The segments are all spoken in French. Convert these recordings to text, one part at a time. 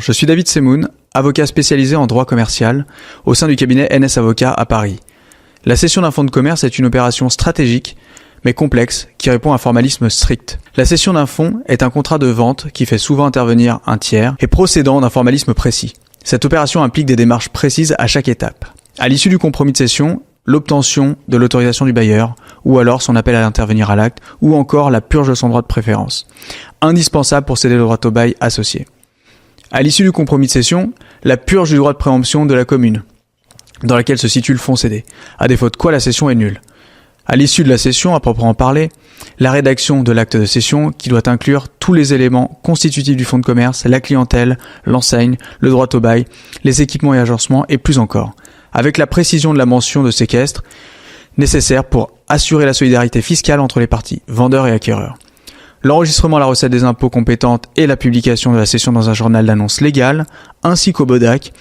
Je suis David Semoun, avocat spécialisé en droit commercial au sein du cabinet NS Avocats à Paris. La cession d'un fonds de commerce est une opération stratégique mais complexe qui répond à un formalisme strict. La cession d'un fonds est un contrat de vente qui fait souvent intervenir un tiers et procédant d'un formalisme précis. Cette opération implique des démarches précises à chaque étape. À l'issue du compromis de cession, l'obtention de l'autorisation du bailleur, ou alors son appel à intervenir à l'acte, ou encore la purge de son droit de préférence, indispensable pour céder le droit au bail associé. À l'issue du compromis de cession, la purge du droit de préemption de la commune, dans laquelle se situe le fonds cédé, à défaut de quoi la cession est nulle. À l'issue de la cession, à proprement parler, la rédaction de l'acte de cession qui doit inclure tous les éléments constitutifs du fonds de commerce, la clientèle, l'enseigne, le droit au bail, les équipements et agencements et plus encore, avec la précision de la mention de séquestre nécessaire pour assurer la solidarité fiscale entre les parties, vendeurs et acquéreurs. L'enregistrement à la recette des impôts compétente et la publication de la cession dans un journal d'annonce légal, ainsi qu'au BODAC,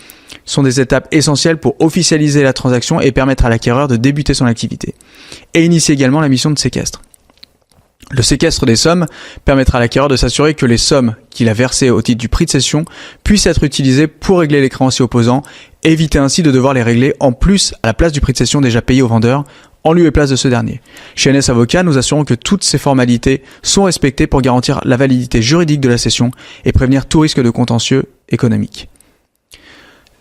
sont des étapes essentielles pour officialiser la transaction et permettre à l'acquéreur de débuter son activité, et initier également la mission de séquestre. Le séquestre des sommes permettra à l'acquéreur de s'assurer que les sommes qu'il a versées au titre du prix de cession puissent être utilisées pour régler les créanciers opposants, et éviter ainsi de devoir les régler en plus à la place du prix de cession déjà payé au vendeur, en lieu et place de ce dernier. Chez NS Avocats, nous assurons que toutes ces formalités sont respectées pour garantir la validité juridique de la cession et prévenir tout risque de contentieux économique.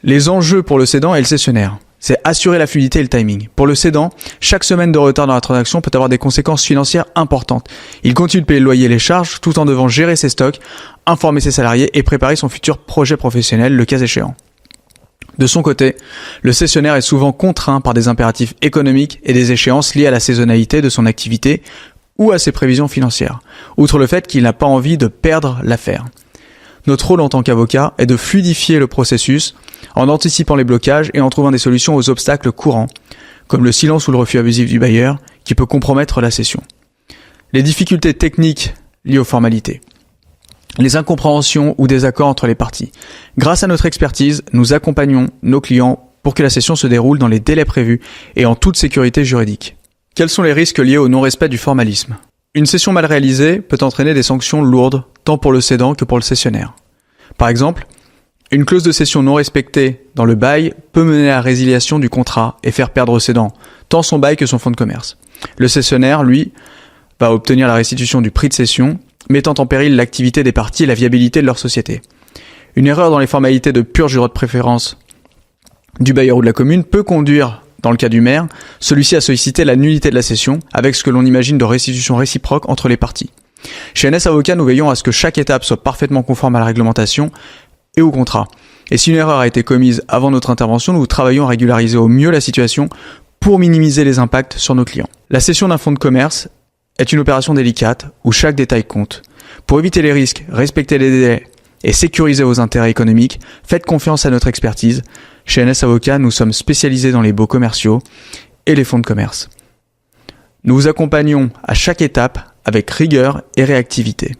Les enjeux pour le cédant et le cessionnaire, c'est assurer la fluidité et le timing. Pour le cédant, chaque semaine de retard dans la transaction peut avoir des conséquences financières importantes. Il continue de payer le loyer et les charges tout en devant gérer ses stocks, informer ses salariés et préparer son futur projet professionnel, le cas échéant. De son côté, le cessionnaire est souvent contraint par des impératifs économiques et des échéances liées à la saisonnalité de son activité ou à ses prévisions financières, outre le fait qu'il n'a pas envie de perdre l'affaire. Notre rôle en tant qu'avocat est de fluidifier le processus en anticipant les blocages et en trouvant des solutions aux obstacles courants, comme le silence ou le refus abusif du bailleur, qui peut compromettre la cession. Les difficultés techniques liées aux formalités. Les incompréhensions ou désaccords entre les parties. Grâce à notre expertise, nous accompagnons nos clients pour que la cession se déroule dans les délais prévus et en toute sécurité juridique. Quels sont les risques liés au non-respect du formalisme ? Une cession mal réalisée peut entraîner des sanctions lourdes, tant pour le cédant que pour le cessionnaire. Par exemple, une clause de cession non respectée dans le bail peut mener à la résiliation du contrat et faire perdre au cédant tant son bail que son fonds de commerce. Le cessionnaire, lui, va obtenir la restitution du prix de cession, mettant en péril l'activité des parties et la viabilité de leur société. Une erreur dans les formalités de purge du droit de préférence du bailleur ou de la commune peut conduire, dans le cas du maire, celui-ci à solliciter la nullité de la cession, avec ce que l'on imagine de restitution réciproque entre les parties. Chez NS Avocats, nous veillons à ce que chaque étape soit parfaitement conforme à la réglementation et au contrat. Et si une erreur a été commise avant notre intervention, nous travaillons à régulariser au mieux la situation pour minimiser les impacts sur nos clients. La cession d'un fonds de commerce est une opération délicate où chaque détail compte. Pour éviter les risques, respecter les délais et sécuriser vos intérêts économiques, faites confiance à notre expertise. Chez NS Avocats, nous sommes spécialisés dans les baux commerciaux et les fonds de commerce. Nous vous accompagnons à chaque étape avec rigueur et réactivité.